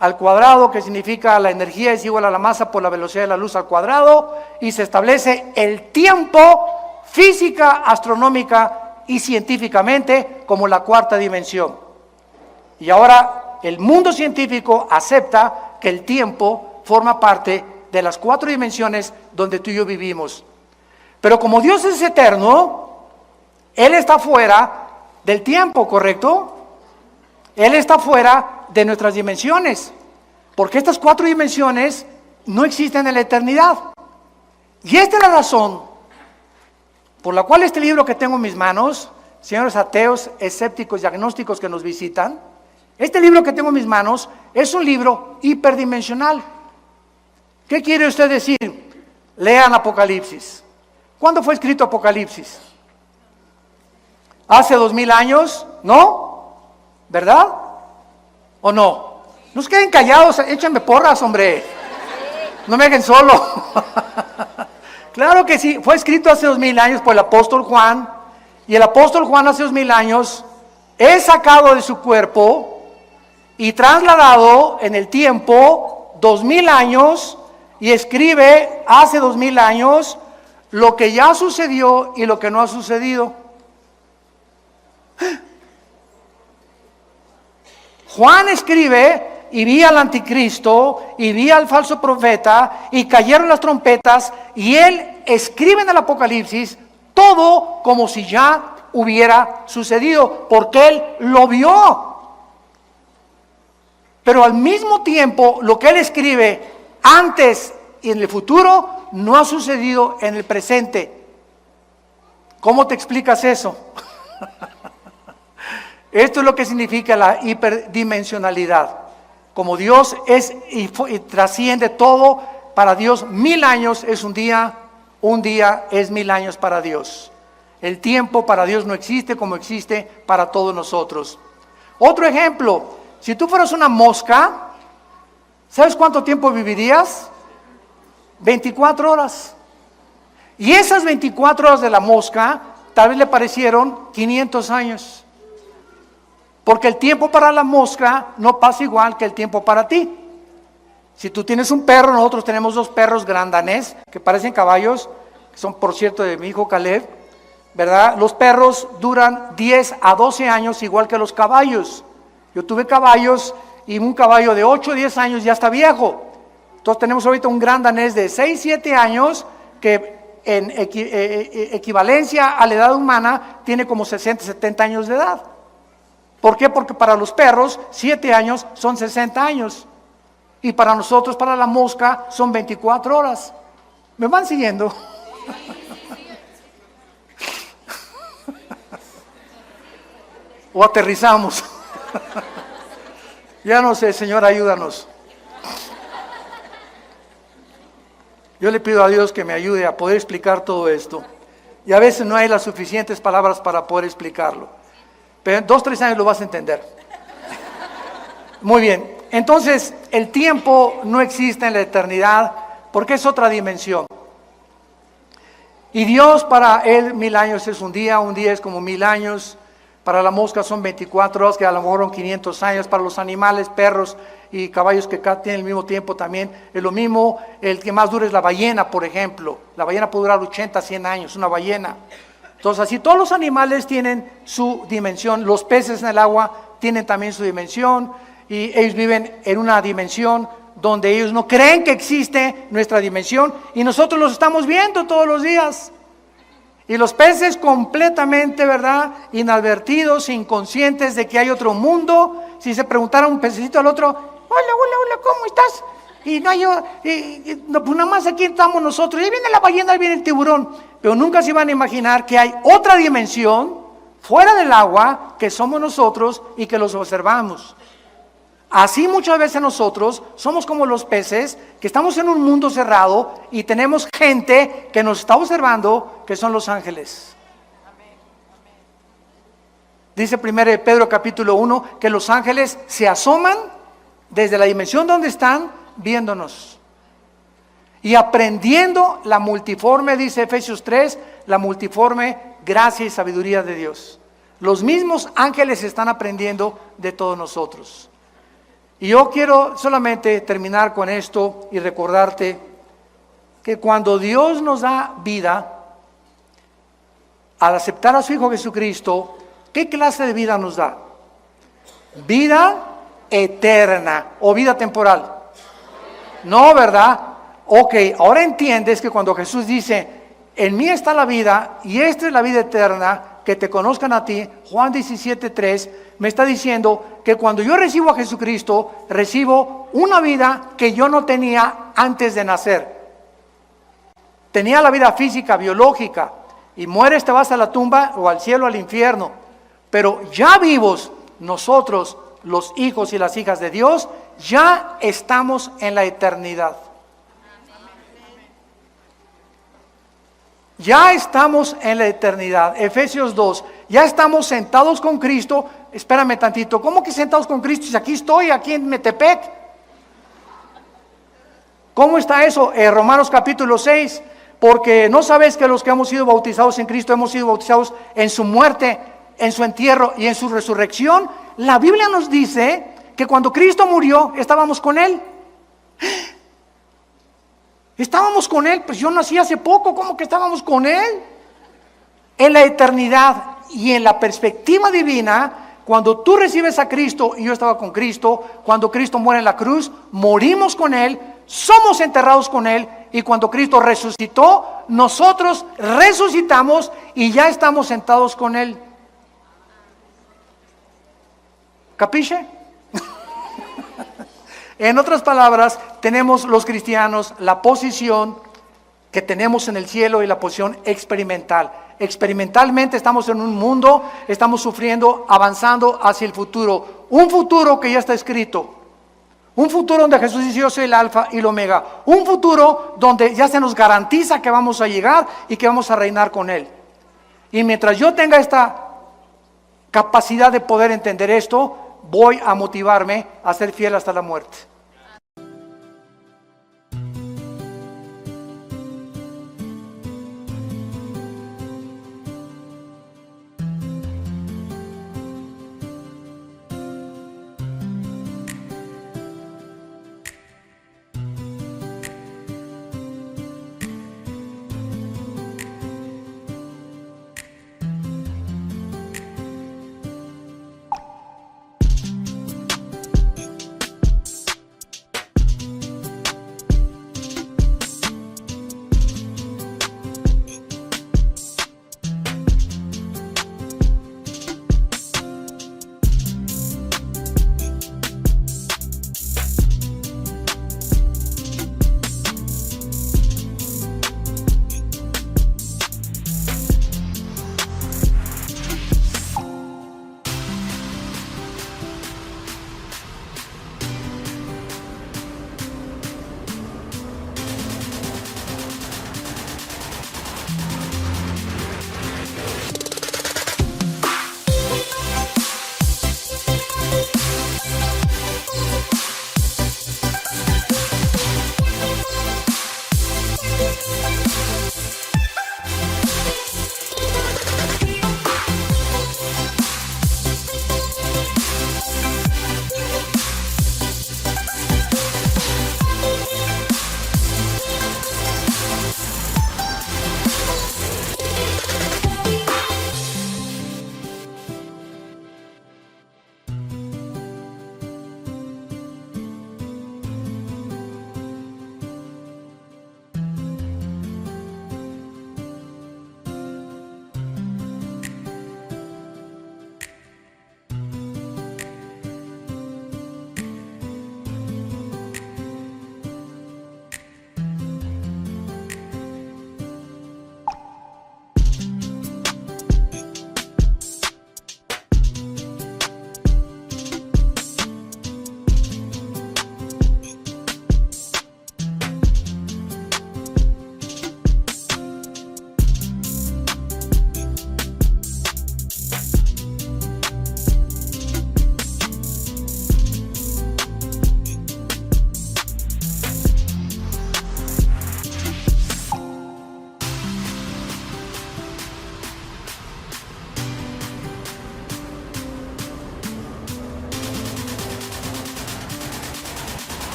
al cuadrado, que significa la energía es igual a la masa por la velocidad de la luz al cuadrado, y se establece el tiempo física, astronómica y científicamente como la 4ª dimensión. Y ahora el mundo científico acepta que el tiempo forma parte de las 4 dimensiones donde tú y yo vivimos. Pero como Dios es eterno, Él está fuera del tiempo, ¿correcto? Él está fuera de nuestras dimensiones, porque estas 4 dimensiones no existen en la eternidad. Y esta es la razón por la cual este libro que tengo en mis manos, señores ateos, escépticos y agnósticos que nos visitan, este libro que tengo en mis manos es un libro hiperdimensional. ¿Qué quiere usted decir? Lean Apocalipsis. ¿Cuándo fue escrito Apocalipsis? ¿Hace 2000 años? ¿No? ¿Verdad? ¿O no? No se queden callados, échenme porras, hombre. No me dejen solo. Claro que sí, fue escrito hace 2000 años por el apóstol Juan. Y el apóstol Juan hace 2000 años es sacado de su cuerpo y trasladado en el tiempo 2000 años y escribe hace 2000 años lo que ya sucedió y lo que no ha sucedido. Juan escribe y vi al anticristo y vi al falso profeta y cayeron las trompetas y él escribe en el Apocalipsis todo como si ya hubiera sucedido, porque él lo vio. Pero al mismo tiempo lo que él escribe antes y en el futuro no ha sucedido en el presente. ¿Cómo te explicas eso? Esto es lo que significa la hiperdimensionalidad. Como Dios es y trasciende todo, para Dios 1000 años es un día es 1000 años para Dios. El tiempo para Dios no existe como existe para todos nosotros. Otro ejemplo, si tú fueras una mosca, ¿sabes cuánto tiempo vivirías? 24 horas. Y esas 24 horas de la mosca tal vez le parecieron 500 años. Porque el tiempo para la mosca no pasa igual que el tiempo para ti. Si tú tienes un perro, nosotros tenemos 2 perros grandanés que parecen caballos, que son por cierto de mi hijo Caleb, ¿verdad? Los perros duran 10 a 12 años igual que los caballos. Yo tuve caballos y un caballo de 8 o 10 años ya está viejo. Entonces tenemos ahorita un gran danés de 6, 7 años que en equivalencia a la edad humana tiene como 60, 70 años de edad. ¿Por qué? Porque para los perros 7 años son 60 años y para nosotros, para la mosca, son 24 horas. ¿Me van siguiendo? O aterrizamos. Ya no sé, Señor, ayúdanos. Yo le pido a Dios que me ayude a poder explicar todo esto. Y a veces no hay las suficientes palabras para poder explicarlo. Pero en 2, 3 años lo vas a entender. Muy bien. Entonces, el tiempo no existe en la eternidad porque es otra dimensión. Y Dios para Él 1000 años es un día es como 1000 años. Para la mosca son 24 horas, que a lo mejor son 500 años. Para los animales, perros y caballos que tienen el mismo tiempo también es lo mismo. El que más dura es la ballena, por ejemplo. La ballena puede durar 80, 100 años, una ballena. Entonces, así todos los animales tienen su dimensión. Los peces en el agua tienen también su dimensión. Y ellos viven en una dimensión donde ellos no creen que existe nuestra dimensión. Y nosotros los estamos viendo todos los días. Y los peces completamente, ¿verdad?, inadvertidos, inconscientes de que hay otro mundo. Si se preguntara un pececito al otro, hola, ¿cómo estás? Y no hay, no, pues nada más aquí estamos nosotros. Y ahí viene la ballena, ahí viene el tiburón. Pero nunca se van a imaginar que hay otra dimensión fuera del agua que somos nosotros y que los observamos. Así muchas veces nosotros somos como los peces que estamos en un mundo cerrado y tenemos gente que nos está observando, que son los ángeles. Dice 1 Pedro capítulo 1 que los ángeles se asoman desde la dimensión donde están viéndonos y aprendiendo la multiforme, dice Efesios 3, la multiforme gracia y sabiduría de Dios. Los mismos ángeles están aprendiendo de todos nosotros. Y yo quiero solamente terminar con esto y recordarte que cuando Dios nos da vida, al aceptar a su Hijo Jesucristo, ¿qué clase de vida nos da? Vida eterna o vida temporal. No, ¿verdad? Ok, ahora entiendes que cuando Jesús dice, En mí está la vida y esta es la vida eterna, que te conozcan a ti. Juan 17:3 me está diciendo que cuando yo recibo a Jesucristo, recibo una vida que yo no tenía antes de nacer. Tenía la vida física, biológica, y mueres, te vas a la tumba o al cielo, al infierno. Pero ya vivos, nosotros, los hijos y las hijas de Dios, ya estamos en la eternidad. Ya estamos en la eternidad. Efesios 2, ya estamos sentados con Cristo. Espérame tantito, ¿cómo que sentados con Cristo? Si aquí estoy, aquí en Metepec. ¿Cómo está eso? Romanos capítulo 6, porque no sabéis que los que hemos sido bautizados en Cristo, hemos sido bautizados en su muerte, en su entierro y en su resurrección. La Biblia nos dice que cuando Cristo murió, estábamos con Él. Estábamos con Él, pues yo nací hace poco, ¿cómo que estábamos con Él? En la eternidad y en la perspectiva divina, cuando tú recibes a Cristo, y yo estaba con Cristo, cuando Cristo muere en la cruz, morimos con Él, somos enterrados con Él, y cuando Cristo resucitó, nosotros resucitamos y ya estamos sentados con Él. ¿Capiche? En otras palabras, tenemos los cristianos la posición que tenemos en el cielo y la posición experimental. Experimentalmente estamos en un mundo, estamos sufriendo, avanzando hacia el futuro. Un futuro que ya está escrito. Un futuro donde Jesús dice: yo soy el alfa y el omega. Un futuro donde ya se nos garantiza que vamos a llegar y que vamos a reinar con Él. Y mientras yo tenga esta capacidad de poder entender esto, voy a motivarme a ser fiel hasta la muerte.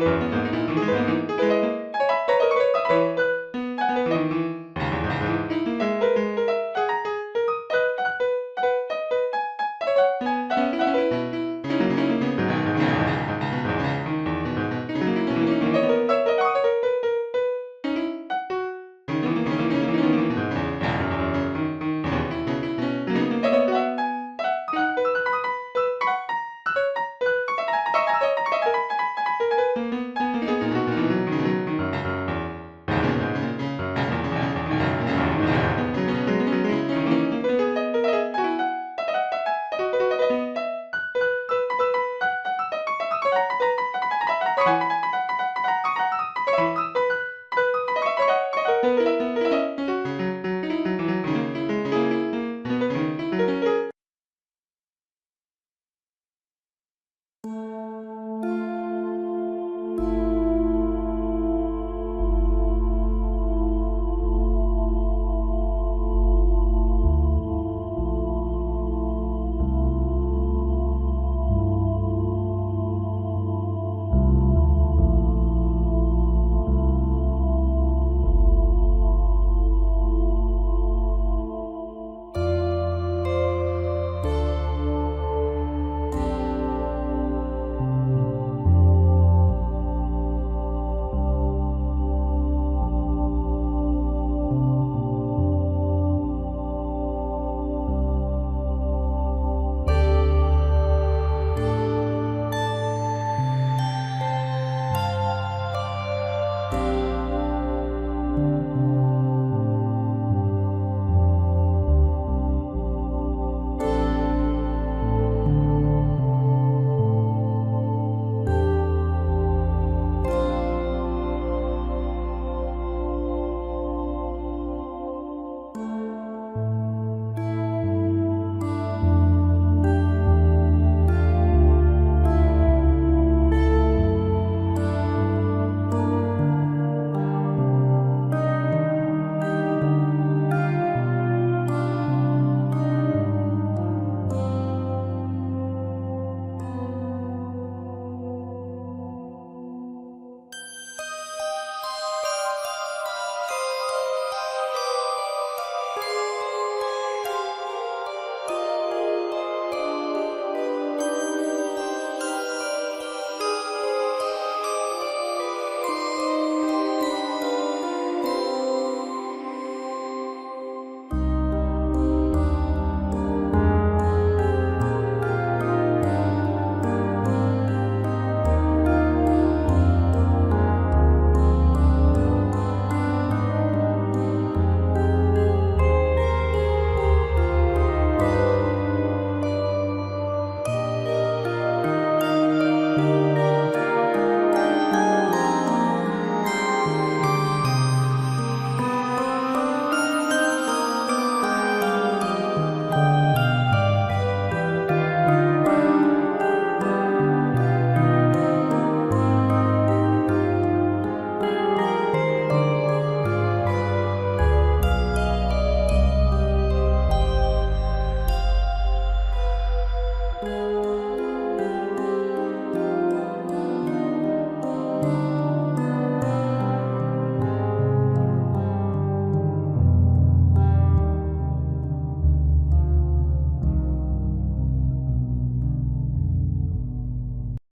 Thank you.